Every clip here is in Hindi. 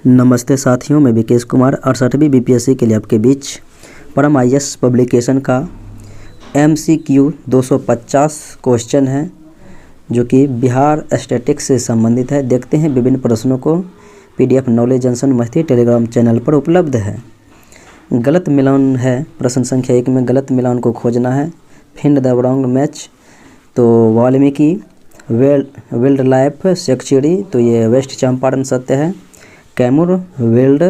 नमस्ते साथियों, मैं विकेश कुमार 68वीं बीपीएससी के लिए आपके बीच परम आईएएस पब्लिकेशन का MCQ 250 क्वेश्चन है जो कि बिहार स्टैटिक्स से संबंधित है। देखते हैं विभिन्न प्रश्नों को। PDF नॉलेज जंक्शन मस्ती टेलीग्राम चैनल पर उपलब्ध है। गलत मिलान है प्रश्न संख्या 1 में, गलत मिलान को खोजना है। फिंड द रॉन्ग मैच, तो वाल्मीकि वाइल्ड लाइफ सेंचुरी, तो ये वेस्ट चंपारण सत्य है। कैमूर वाइल्ड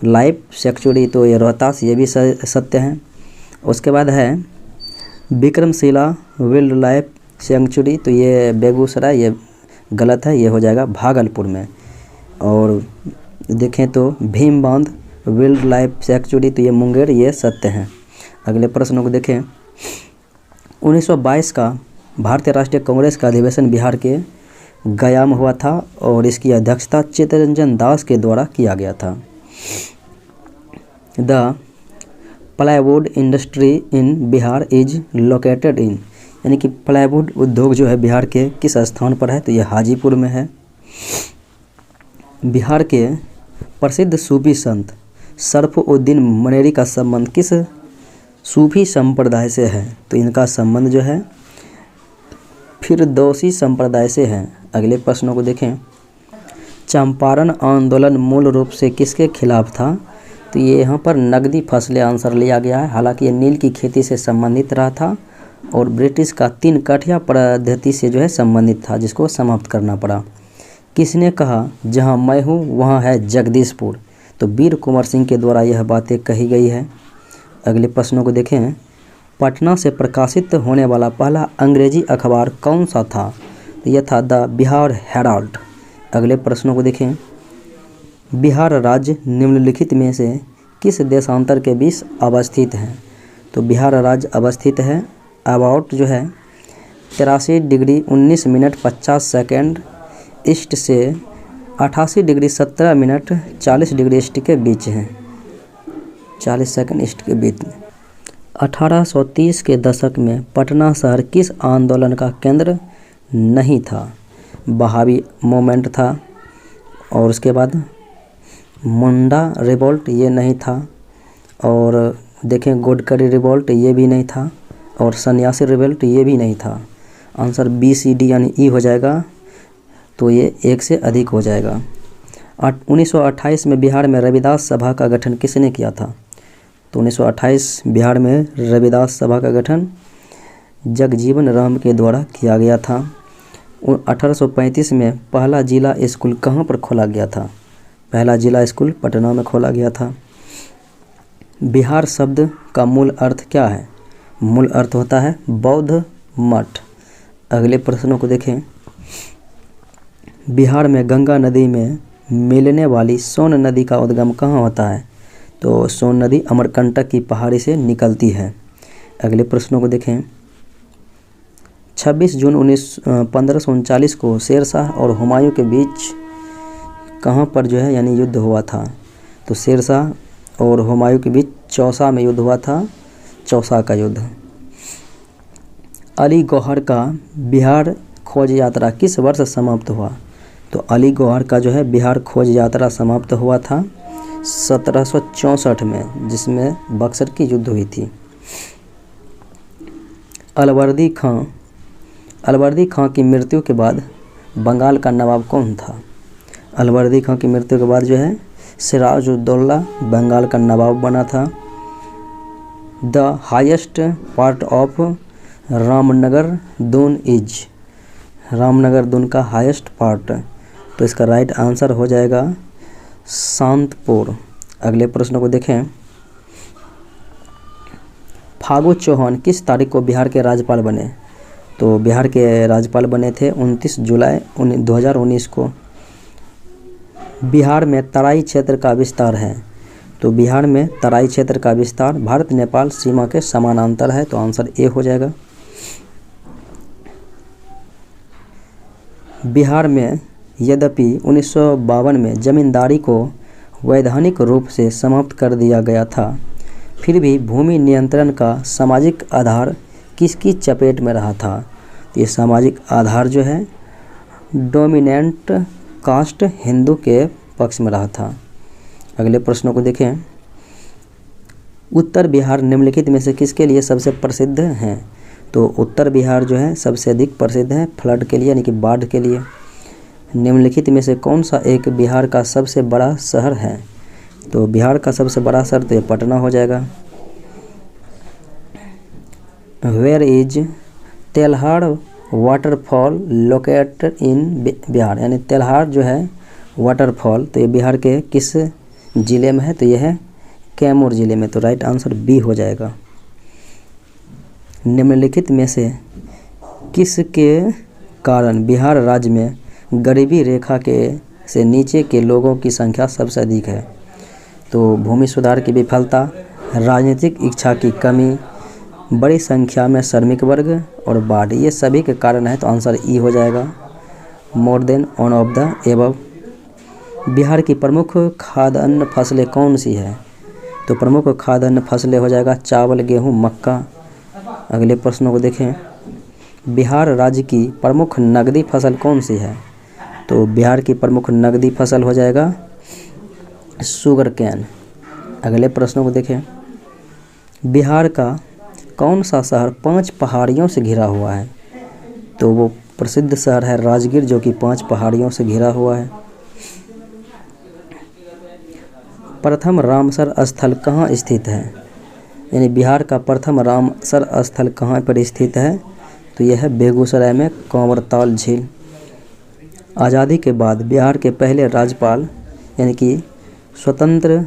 लाइफ सेंचुरी, तो ये रोहतास, ये भी सत्य है। उसके बाद है विक्रमशिला वाइल्ड लाइफ सेंचुरी, तो ये बेगूसराय, ये गलत है, ये हो जाएगा भागलपुर में। और देखें तो भीम बांध वाइल्ड लाइफ सेंचुरी, तो ये मुंगेर, ये सत्य है। अगले प्रश्नों को देखें। 1922 का भारतीय राष्ट्रीय कांग्रेस का अधिवेशन बिहार के गया में हुआ था और इसकी अध्यक्षता चित्तरंजन दास के द्वारा किया गया था। The plywood industry in Bihar is located in, यानी कि प्लाईवुड उद्योग जो है बिहार के किस स्थान पर है, तो यह हाजीपुर में है। बिहार के प्रसिद्ध सूफी संत शरफुद्दीन मनेरी का संबंध किस सूफी संप्रदाय से है, तो इनका संबंध जो है फिरदौसी संप्रदाय से है। अगले प्रश्नों को देखें। चंपारण आंदोलन मूल रूप से किसके खिलाफ था, तो ये यहाँ पर नकदी फसलें आंसर लिया गया है। हालांकि ये नील की खेती से संबंधित रहा था और ब्रिटिश का 3 कठिया पद्धति से जो है संबंधित था, जिसको समाप्त करना पड़ा। किसने कहा जहाँ मैं हूँ वहाँ है जगदीशपुर, तो वीर कुंवर सिंह के द्वारा यह बातें कही गई है। अगले प्रश्नों को देखें। पटना से प्रकाशित होने वाला पहला अंग्रेजी अखबार कौन सा था, तो यह था द बिहार हेराल्ड। अगले प्रश्नों को देखें। बिहार राज्य निम्नलिखित में से किस देशांतर के बीच अवस्थित है, तो बिहार राज्य अवस्थित है अबाउट जो है 83 डिग्री 19 मिनट 50 सेकेंड ईस्ट से 88 डिग्री 17 मिनट 40 डिग्री ईस्ट के बीच है, 40 सेकेंड ईस्ट के बीच में। 1830 के दशक में पटना शहर किस आंदोलन का केंद्र नहीं था, बहावी मूवमेंट था। और उसके बाद मुंडा रिवोल्ट, ये नहीं था। और देखें गोडकरी रिवोल्ट, ये भी नहीं था। और सन्यासी रिवोल्ट, ये भी नहीं था। आंसर BCD यानी E हो जाएगा, तो ये 1 से अधिक हो जाएगा। 1928 में बिहार में रविदास सभा का गठन किसने किया था, तो 1928 बिहार में रविदास सभा का गठन जगजीवन राम के द्वारा किया गया था। 1835 में पहला जिला स्कूल कहाँ पर खोला गया था, पहला जिला स्कूल पटना में खोला गया था। बिहार शब्द का मूल अर्थ क्या है, मूल अर्थ होता है बौद्ध मठ। अगले प्रश्नों को देखें। बिहार में गंगा नदी में मिलने वाली सोन नदी का उद्गम कहाँ होता है, तो सोन नदी अमरकंटक की पहाड़ी से निकलती है। अगले प्रश्नों को देखें। 26 जून 1539 को शेरशाह और हुमायूं के बीच कहाँ पर जो है यानी युद्ध हुआ था, तो शेरशाह और हुमायूं के बीच चौसा में युद्ध हुआ था, चौसा का युद्ध। अली गौहर का बिहार खोज यात्रा किस वर्ष समाप्त हुआ, तो अली गौहर का जो है बिहार खोज यात्रा समाप्त हुआ था 1764 में, जिसमें बक्सर की युद्ध हुई थी। अलवर्दी खां की मृत्यु के बाद बंगाल का नवाब कौन था, अलवर्दी खां की मृत्यु के बाद जो है सिराजुद्दौला बंगाल का नवाब बना था। The highest part of Ramnagar Doon is, Ramnagar Doon का हाईएस्ट पार्ट, तो इसका राइट आंसर हो जाएगा शांतपुर। अगले प्रश्न को देखें। फागू चौहान किस तारीख को बिहार के राज्यपाल बने, तो बिहार के राज्यपाल बने थे 29 जुलाई 2019 को। बिहार में तराई क्षेत्र का विस्तार है, तो बिहार में तराई क्षेत्र का विस्तार भारत नेपाल सीमा के समानांतर है, तो आंसर A हो जाएगा। बिहार में यद्यपि 1952 में जमींदारी को वैधानिक रूप से समाप्त कर दिया गया था, फिर भी भूमि नियंत्रण का सामाजिक आधार किसकी चपेट में रहा था, तो ये सामाजिक आधार जो है डोमिनेंट कास्ट हिंदू के पक्ष में रहा था। अगले प्रश्नों को देखें। उत्तर बिहार निम्नलिखित में से किसके लिए सबसे प्रसिद्ध है? तो उत्तर बिहार जो है सबसे अधिक प्रसिद्ध है फ्लड के लिए, यानी कि बाढ़ के लिए। निम्नलिखित में से कौन सा एक बिहार का सबसे बड़ा शहर है? तो बिहार का सबसे बड़ा शहर तो ये पटना हो जाएगा। Where is Telhar waterfall located in Bihar, यानी तेल्हाड़ जो है वाटरफॉल तो ये बिहार के किस ज़िले में है? तो यह है कैमूर ज़िले में। तो राइट आंसर बी हो जाएगा। निम्नलिखित में से किसके कारण बिहार राज्य में गरीबी रेखा के से नीचे के लोगों की संख्या सबसे अधिक है? तो भूमि सुधार की विफलता, राजनीतिक इच्छा की कमी, बड़ी संख्या में श्रमिक वर्ग और बाढ़, ये सभी के कारण है। तो आंसर ई हो जाएगा, more than one of the above. Bihar की प्रमुख खाद्यान्न फसलें कौन सी है? तो प्रमुख खाद्यान्न फसलें हो जाएगा चावल, गेहूं, मक्का। अगले प्रश्नों को देखें। बिहार राज्य की प्रमुख नकदी फसल कौन सी है? तो बिहार की प्रमुख नकदी फसल हो जाएगा शुगर कैन। अगले प्रश्नों को देखें। बिहार का कौन सा शहर 5 पहाड़ियों से घिरा हुआ है? तो वो प्रसिद्ध शहर है राजगीर, जो कि 5 पहाड़ियों से घिरा हुआ है। प्रथम रामसर स्थल कहाँ स्थित है? यानी बिहार का प्रथम रामसर स्थल कहाँ पर स्थित है? तो यह है बेगूसराय में कंवरताल झील। आज़ादी के बाद बिहार के पहले राज्यपाल, यानी कि स्वतंत्र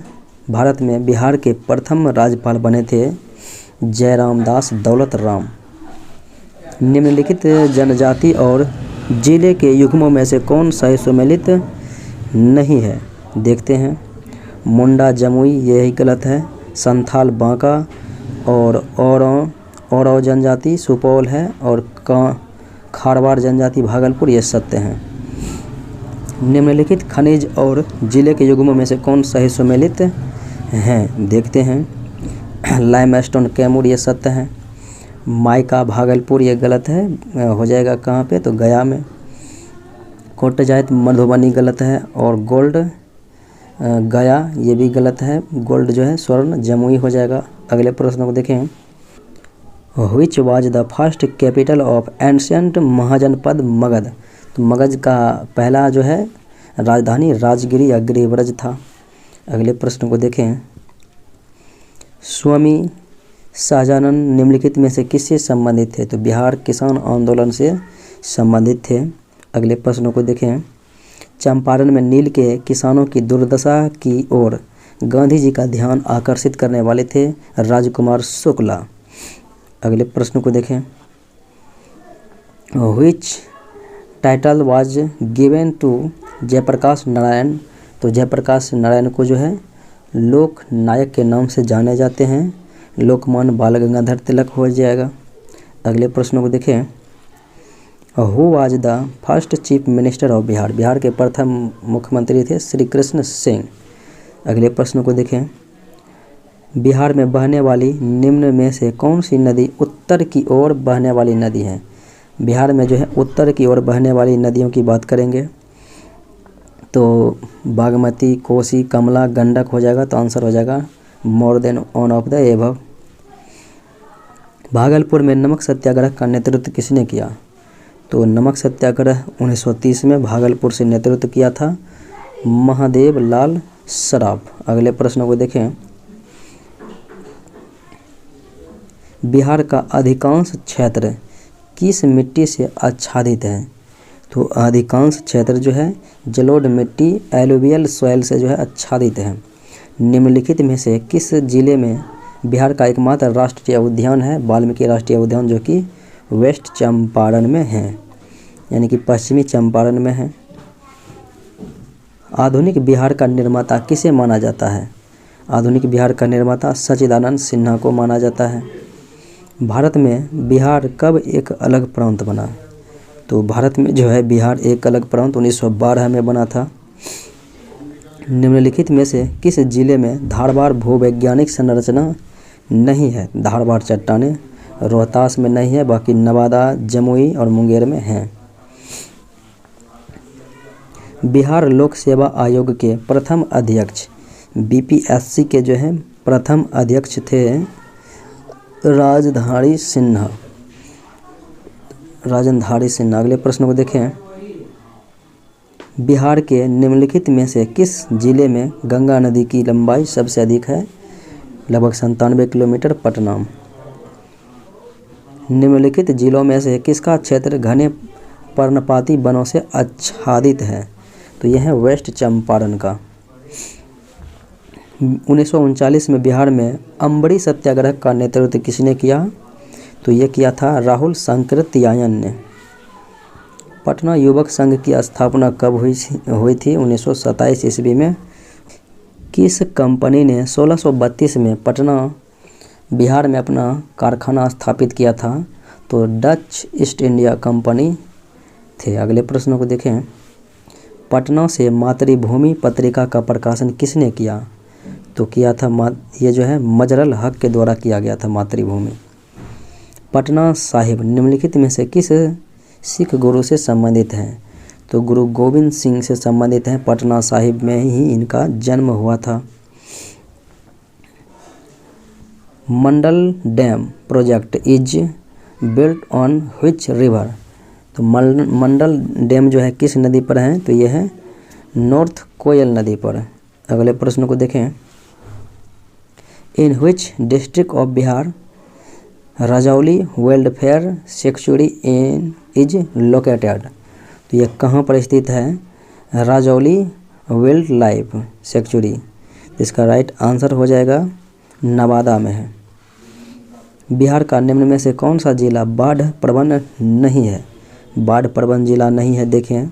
भारत में बिहार के प्रथम राज्यपाल बने थे जयराम दास दौलत राम। निम्नलिखित जनजाति और जिले के युग्मों में से कौन सा सुमेलित नहीं है? देखते हैं। मुंडा जमुई यही गलत है। संथाल बांका और औरव जनजाति सुपौल है और खारवाड़ जनजाति भागलपुर ये सत्य हैं। निम्नलिखित खनिज और जिले के युग्मों में से कौन सही सुमेलित हैं? देखते हैं। लाइमस्टोन कैमूर ये सत्य है। माइका भागलपुर ये गलत है, हो जाएगा कहाँ पे? तो गया में। कोटजाइत मधुबनी गलत है और गोल्ड गया ये भी गलत है। गोल्ड जो है स्वर्ण जमुई हो जाएगा। अगले प्रश्न को देखें। Which was the first capital of ancient Mahajanapada Magadh? तो मगध का पहला जो है राजधानी राजगिरी या गिरिव्रज था। अगले प्रश्न को देखें। स्वामी शाहजानंद निम्नलिखित में से किससे संबंधित थे? तो बिहार किसान आंदोलन से संबंधित थे। अगले प्रश्नों को देखें। चंपारण में नील के किसानों की दुर्दशा की ओर गांधी जी का ध्यान आकर्षित करने वाले थे राजकुमार शुक्ला। अगले प्रश्न को देखें। Which title was given to Jayaprakash Narayan? तो जयप्रकाश नारायण को जो है लोक नायक के नाम से जाने जाते हैं। लोकमान्य बाल गंगाधर तिलक हो जाएगा। अगले प्रश्नों को देखें। Who was the first chief minister of Bihar? Bihar के प्रथम मुख्यमंत्री थे श्री कृष्ण सिंह। अगले प्रश्न को देखें। बिहार में बहने वाली निम्न में से कौन सी नदी उत्तर की ओर बहने वाली नदी है? बिहार में जो है उत्तर की ओर बहने वाली नदियों की बात करेंगे तो बागमती, कोसी, कमला, गंडक हो जाएगा। तो आंसर हो जाएगा more than one of the above. Bhagalpur में नमक सत्याग्रह का नेतृत्व किसने किया? तो नमक सत्याग्रह 1930 में भागलपुर से नेतृत्व किया था महादेव लाल सराफ। अगले प्रश्न को देखें। बिहार का अधिकांश क्षेत्र किस मिट्टी से आच्छादित है? तो अधिकांश क्षेत्र जो है जलोढ़ मिट्टी एलुवियल सॉइल से जो है आच्छादित है। निम्नलिखित में से किस जिले में बिहार का एकमात्र राष्ट्रीय उद्यान है? वाल्मीकि राष्ट्रीय उद्यान, जो कि वेस्ट चंपारण में है, यानी कि पश्चिमी चंपारण में है। आधुनिक बिहार का निर्माता किसे माना जाता है? आधुनिक बिहार का निर्माता सच्चिदानंद सिन्हा को माना जाता है। भारत में बिहार कब एक अलग प्रांत बना? तो भारत में जो है बिहार एक अलग प्रांत 1912 में बना था। निम्नलिखित में से किस जिले में धारवाड़ भूवैज्ञानिक संरचना नहीं है? धारवाड़ चट्टानें रोहतास में नहीं है, बाकी नवादा, जमुई और मुंगेर में हैं। बिहार लोक सेवा आयोग के प्रथम अध्यक्ष, बीपीएससी के जो है प्रथम अध्यक्ष थे राजधारी सिन्हा। राजधारी सिन्हा। अगले प्रश्न को देखें, बिहार के निम्नलिखित में से किस जिले में गंगा नदी की लंबाई सबसे अधिक है? लगभग 97 किलोमीटर। पटना। निम्नलिखित जिलों में से किसका क्षेत्र घने पर्णपाती वनों से आच्छादित है? तो यह है वेस्ट चंपारण का। 1939 में बिहार में अम्बरी सत्याग्रह का नेतृत्व किसने किया? तो ये किया था राहुल सांकृत्यायन ने। पटना युवक संघ की स्थापना कब हुई थी? 1927 ईस्वी में। किस कंपनी ने 1632 में पटना बिहार में अपना कारखाना स्थापित किया था? तो डच ईस्ट इंडिया कंपनी थे। अगले प्रश्नों को देखें, पटना से मातृभूमि पत्रिका का प्रकाशन किसने किया? तो किया था ये जो है मजरल हक के द्वारा किया गया था मातृभूमि। पटना साहिब निम्नलिखित में से किस सिख गुरु से संबंधित है? तो गुरु गोविंद सिंह से संबंधित हैं। पटना साहिब में ही इनका जन्म हुआ था। Mandal dam project is built on which river? तो मंडल डैम जो है किस नदी पर है? तो यह है नॉर्थ कोयल नदी पर। अगले प्रश्न को देखें, in which district of Bihar Rajauli welfare sanctuary is located? तो यह कहाँ पर स्थित है? Rajauli wildlife sanctuary. इसका राइट आंसर हो जाएगा नवादा में है। बिहार का निम्न में से कौन सा जिला बाढ़ प्रवण नहीं है? बाढ़ प्रवण जिला नहीं है, देखें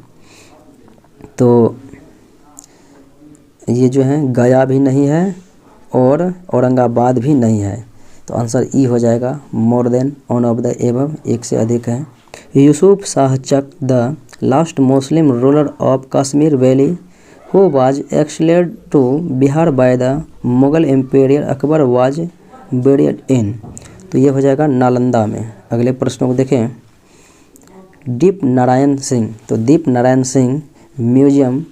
तो ये जो है गया भी नहीं है और औरंगाबाद भी नहीं है। तो आंसर ई हो जाएगा more than one of the above, एक से अधिक है। Yusuf Shah Chak the last Muslim ruler of Kashmir valley who was exiled to Bihar by the Mughal empire Akbar was buried in? तो ये हो जाएगा नालंदा में। अगले प्रश्नों को देखें, दीप नारायण सिंह। तो Deep Narayan Singh museum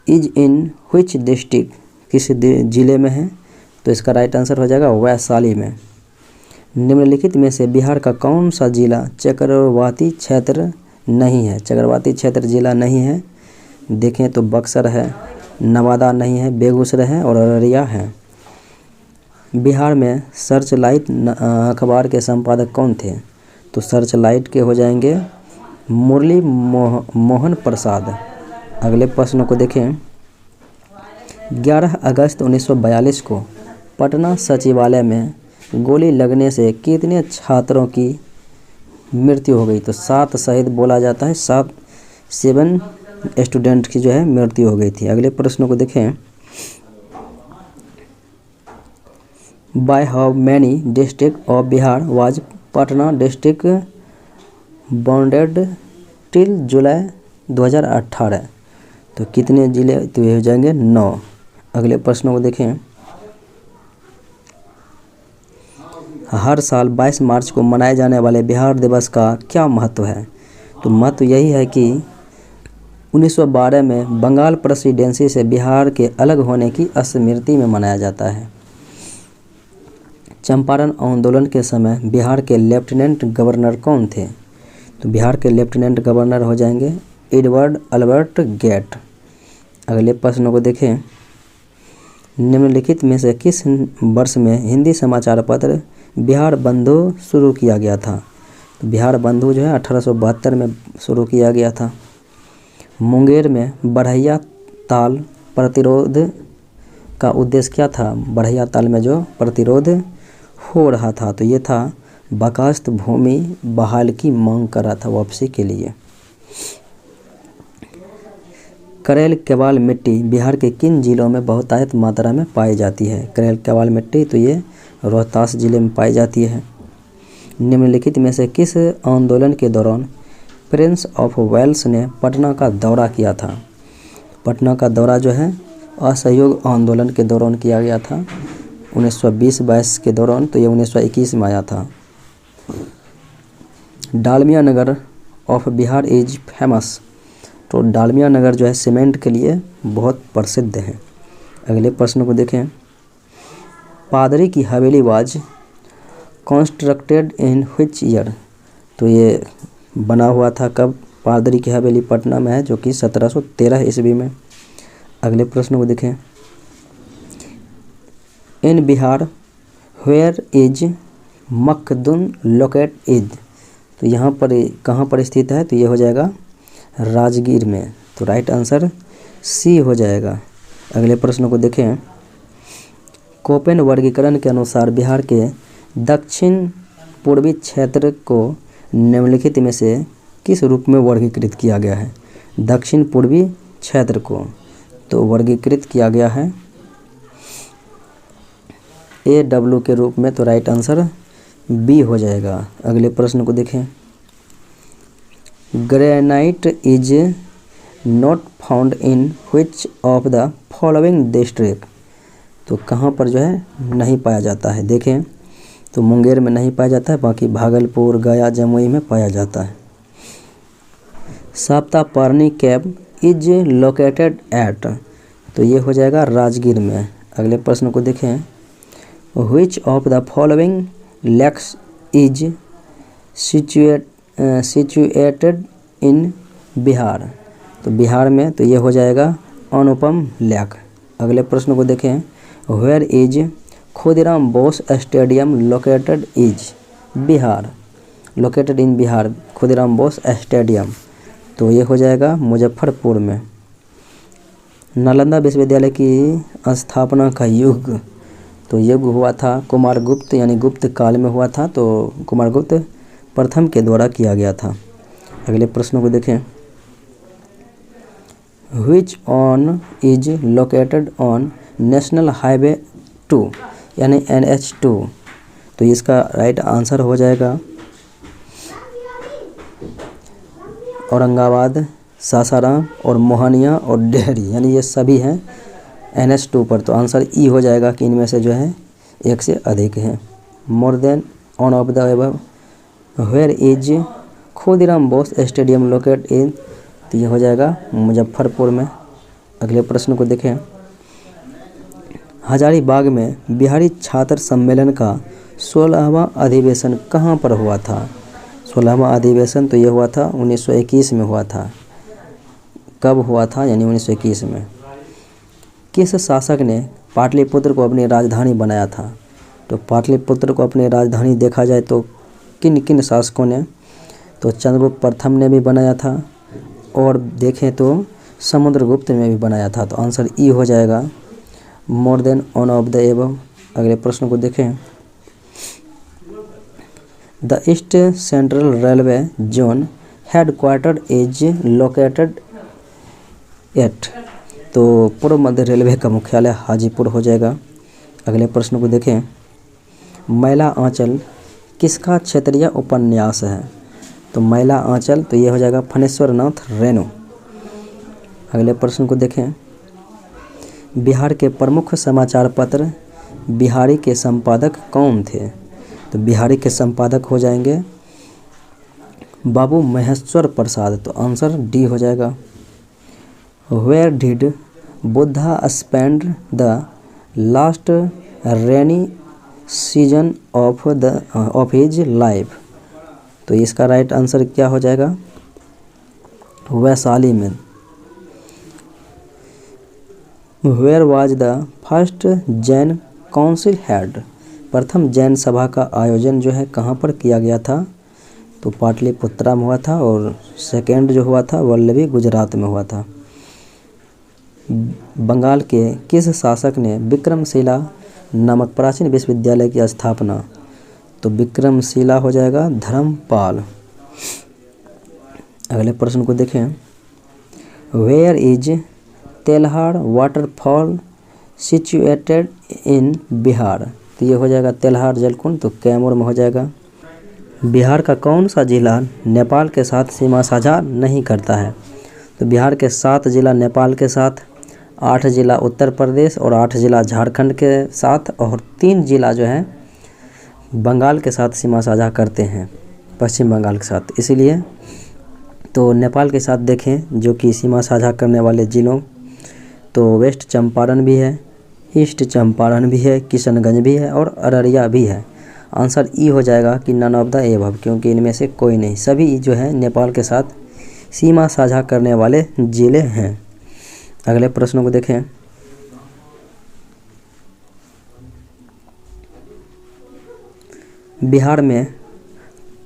is in which district? किस जिले में है? तो इसका राइट आंसर हो जाएगा वैशाली में। निम्नलिखित में से बिहार का कौन सा जिला चक्रवाती क्षेत्र नहीं है? चक्रवाती क्षेत्र जिला नहीं है, देखें तो बक्सर है, नवादा नहीं है, बेगूसराय है और अररिया है। बिहार में सर्च लाइट अखबार के संपादक कौन थे? तो सर्च लाइट के हो जाएंगे मुरली मोहन प्रसाद। अगले प्रश्न को देखें, 11 अगस्त 1942 को पटना सचिवालय में गोली लगने से कितने छात्रों की मृत्यु हो गई? तो 7 शहीद बोला जाता है, 7 स्टूडेंट की जो है मृत्यु हो गई थी। अगले प्रश्नों को देखें, by how many district of Bihar was Patna district bounded till July 2018? तो कितने जिले? तो ये हो जाएंगे 9। अगले प्रश्नों को देखें, हर साल 22 मार्च को मनाए जाने वाले बिहार दिवस का क्या महत्व है? तो महत्व यही है कि 1912 में बंगाल प्रेसिडेंसी से बिहार के अलग होने की स्मृति में मनाया जाता है। चंपारण आंदोलन के समय बिहार के लेफ्टिनेंट गवर्नर कौन थे? तो बिहार के लेफ्टिनेंट गवर्नर हो जाएंगे एडवर्ड अल्बर्ट गेट। अगले प्रश्न को देखें, निम्नलिखित में से किस वर्ष में हिंदी समाचार पत्र बिहार बंधु शुरू किया गया था? तो बिहार बंधु जो है 1872 में शुरू किया गया था। मुंगेर में बढ़ैया ताल प्रतिरोध का उद्देश्य क्या था? बढ़ैया ताल में जो प्रतिरोध हो रहा था तो ये था बकास्त भूमि बहाल की मांग कर रहा था वापसी के लिए। करेल केवाल मिट्टी बिहार के किन जिलों में बहुतायत मात्रा में पाई जाती है? करेल केवाल मिट्टी तो ये रोहतास जिले में पाई जाती है। निम्नलिखित में से किस आंदोलन के दौरान प्रिंस ऑफ वेल्स ने पटना का दौरा किया था? पटना का दौरा जो है असहयोग आंदोलन के दौरान किया गया था 1920-22 के दौरान, तो ये 1921 में आया था। डालमिया नगर ऑफ बिहार इज फेमस तो डालमिया नगर जो है सीमेंट के लिए बहुत प्रसिद्ध है। अगले प्रश्न को देखें, पादरी की हवेली was constructed in which year. तो ये बना हुआ था कब? पादरी की हवेली पटना में है, जो कि 1713 ईस्वी में। अगले प्रश्न को देखें, in Bihar where is Makhdum locate is. तो यहाँ पर कहाँ पर स्थित है? तो ये हो जाएगा राजगीर में। तो राइट आंसर सी हो जाएगा। अगले प्रश्न को देखें, कोपेन वर्गीकरण के अनुसार बिहार के दक्षिण पूर्वी क्षेत्र को निम्नलिखित में से किस रूप में वर्गीकृत किया गया है? दक्षिण पूर्वी क्षेत्र को तो वर्गीकृत किया गया है AW के रूप में। तो राइट आंसर बी हो जाएगा। अगले प्रश्न को देखें, granite is not found in which of the following district. तो कहाँ पर जो है नहीं पाया जाता है? देखें तो मुंगेर में नहीं पाया जाता है, बाकी भागलपुर, गया, जमुई में पाया जाता है। साप्तापर्णी केव इज लोकेटेड एट। तो ये हो जाएगा राजगीर में। अगले प्रश्न को देखें, which of the following lakes is situated in Bihar. तो बिहार में तो ये हो जाएगा अनुपम लेक। अगले प्रश्न को देखें, where is Khudiram Bose stadium located is Bihar. Located in Bihar Khudiram Bose stadium. तो ये हो जाएगा मुजफ्फरपुर में। नालंदा विश्वविद्यालय की स्थापना का युग, तो युग हुआ था कुमारगुप्त यानी गुप्त काल में हुआ था। तो कुमारगुप्त प्रथम के द्वारा किया गया था। अगले प्रश्न को देखें, which on is located on national highway 2 यानी NH2। तो इसका राइट आंसर हो जाएगा औरंगाबाद, सासाराम और मोहनिया और डेहरी, यानी ये सभी हैं NH2 पर। तो आंसर ई हो जाएगा कि इनमें से जो है एक से अधिक है। More than one of the above, where is Khudiram Bose stadium locate in. तो ये हो जाएगा मुजफ्फरपुर में। अगले प्रश्न को देखें, हजारीबाग में बिहारी छात्र सम्मेलन का 16वां अधिवेशन कहाँ पर हुआ था? 16वां अधिवेशन तो ये हुआ था 1921 में हुआ था। कब हुआ था? यानी 1921 में। किस शासक ने पाटलिपुत्र को अपनी राजधानी बनाया था? तो पाटलिपुत्र को अपनी राजधानी देखा जाए तो किन किन शासकों ने? तो चंद्रगुप्त प्रथम ने भी बनाया था, और देखें तो समुद्रगुप्त ने भी बनाया था। तो आंसर ई हो जाएगा more than one of the above. अगले प्रश्न को देखें, the east central railway zone headquarter is located at. तो पूर्व मध्य रेलवे का मुख्यालय हाजीपुर हो जाएगा। अगले प्रश्न को देखें, मैला आंचल किसका क्षेत्रीय उपन्यास है? तो मैला आंचल तो ये हो जाएगा फणेश्वर नाथ रेणु। अगले प्रश्न को देखें, बिहार के प्रमुख समाचार पत्र बिहारी के संपादक कौन थे? तो बिहारी के संपादक हो जाएंगे बाबू महेश्वर प्रसाद। तो आंसर डी हो जाएगा। Where did Buddha spend the last rainy season of his life. तो इसका राइट आंसर क्या हो जाएगा? वैशाली में। Where was the first Jain council held. प्रथम जैन सभा का आयोजन जो है कहाँ पर किया गया था? तो पाटलिपुत्रा में हुआ था, और सेकेंड जो हुआ था वल्लभी गुजरात में हुआ था। बंगाल के किस शासक ने विक्रमशिला नामक प्राचीन विश्वविद्यालय की स्थापना? तो विक्रमशिला हो जाएगा धर्मपाल। अगले प्रश्न को देखें, where is Telhar waterfall situated in Bihar. तो ये हो जाएगा तेल्हाड़ जलकुंड, तो कैमूर में हो जाएगा। बिहार का कौन सा जिला नेपाल के साथ सीमा साझा नहीं करता है? तो बिहार के 7 जिला नेपाल के साथ, 8 जिला उत्तर प्रदेश और 8 जिला झारखंड के साथ, और 3 जिला जो है बंगाल के साथ सीमा साझा करते हैं, पश्चिम बंगाल के साथ। इसीलिए तो नेपाल के साथ देखें जो कि सीमा साझा करने वाले ज़िलों, तो वेस्ट चंपारण भी है, ईस्ट चंपारण भी है, किशनगंज भी है और अररिया भी है। आंसर ई हो जाएगा कि नन ऑफ द एबव, क्योंकि इनमें से कोई नहीं, सभी जो है नेपाल के साथ सीमा साझा करने वाले ज़िले हैं। अगले प्रश्नों को देखें। बिहार में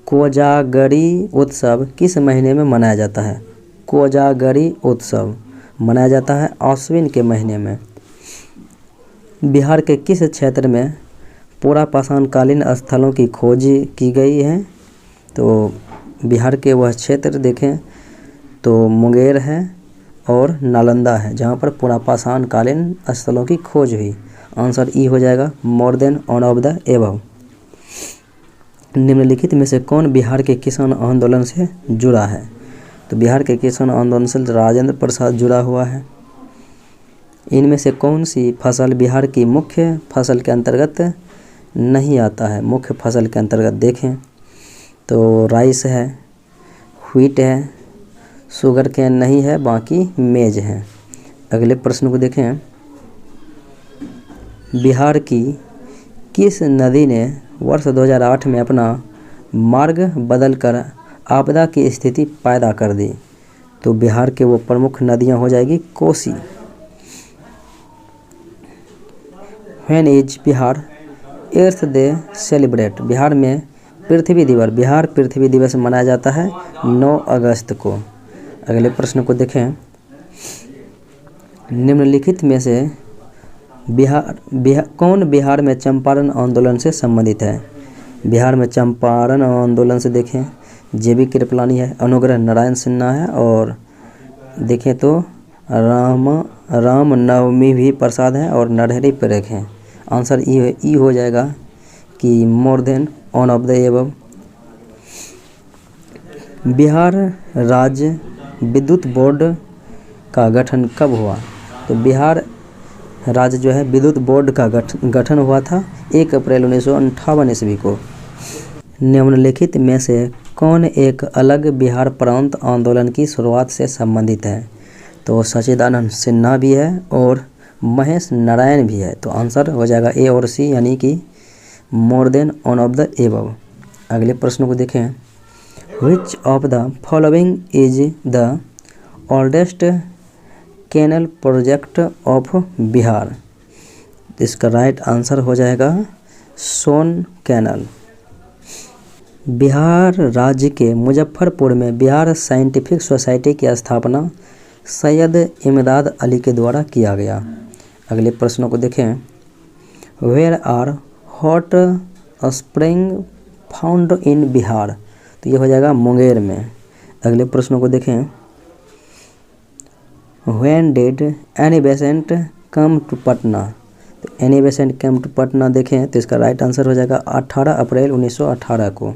कोजागरी उत्सव किस महीने में मनाया जाता है? कोजागरी उत्सव मनाया जाता है आश्विन के महीने में। बिहार के किस क्षेत्र में पुरापाषाणकालीन स्थलों की खोज की गई है? तो बिहार के वह क्षेत्र देखें तो मुंगेर है और नालंदा है, जहाँ पर पुरापाषाणकालीन स्थलों की खोज हुई। आंसर ई हो जाएगा more than one of the above. निम्नलिखित में से कौन बिहार के किसान आंदोलन से जुड़ा है? तो बिहार के किसान आंदोलन से राजेंद्र प्रसाद जुड़ा हुआ है। इनमें से कौन सी फसल बिहार की मुख्य फसल के अंतर्गत नहीं आता है? मुख्य फसल के अंतर्गत देखें तो राइस है, व्हीट है, शुगर केन नहीं है, बाकी मेज है। अगले प्रश्न को देखें। बिहार की किस नदी ने वर्ष 2008 में अपना मार्ग बदलकर आपदा की स्थिति पैदा कर दी? तो बिहार के वो प्रमुख नदियां हो जाएगी Kosi. When is Bihar earth day celebrate? Bihar में बिहार पृथ्वी दिवस मनाया जाता है 9 अगस्त को। अगले प्रश्न को देखें। निम्नलिखित में से कौन बिहार में चंपारण आंदोलन से संबंधित है? बिहार में चंपारण आंदोलन से देखें जेबी कृपलानी है, अनुग्रह नारायण सिन्हा है और देखें तो राम नवमी भी प्रसाद है और नरहरि परेख हैं। आंसर ई हो जाएगा कि more than one of the above. Bihar राज्य विद्युत बोर्ड का गठन कब हुआ? तो बिहार राज्य जो है विद्युत बोर्ड का गठन हुआ था 1 अप्रैल 1958 ईस्वी को। निम्नलिखित में से कौन एक अलग बिहार प्रांत आंदोलन की शुरुआत से संबंधित है? तो सच्चिदानंद सिन्हा भी है और महेश नारायण भी है। तो आंसर हो जाएगा ए और सी, यानी कि more than one of the above. अगले प्रश्न को देखें। Which of the following is the oldest canal project of Bihar? इसका राइट आंसर हो जाएगा सोन कैनल। बिहार राज्य के मुजफ्फरपुर में बिहार साइंटिफिक सोसाइटी की स्थापना सैयद इमदाद अली के द्वारा किया गया। अगले प्रश्नों को देखें। Where are hot spring found in Bihar? तो ये हो जाएगा मुंगेर में। अगले प्रश्नों को देखें। When did Annie Besant come to Patna? तो Annie Besant come to Patna देखें तो इसका राइट आंसर हो जाएगा 18 अप्रैल 1918 को।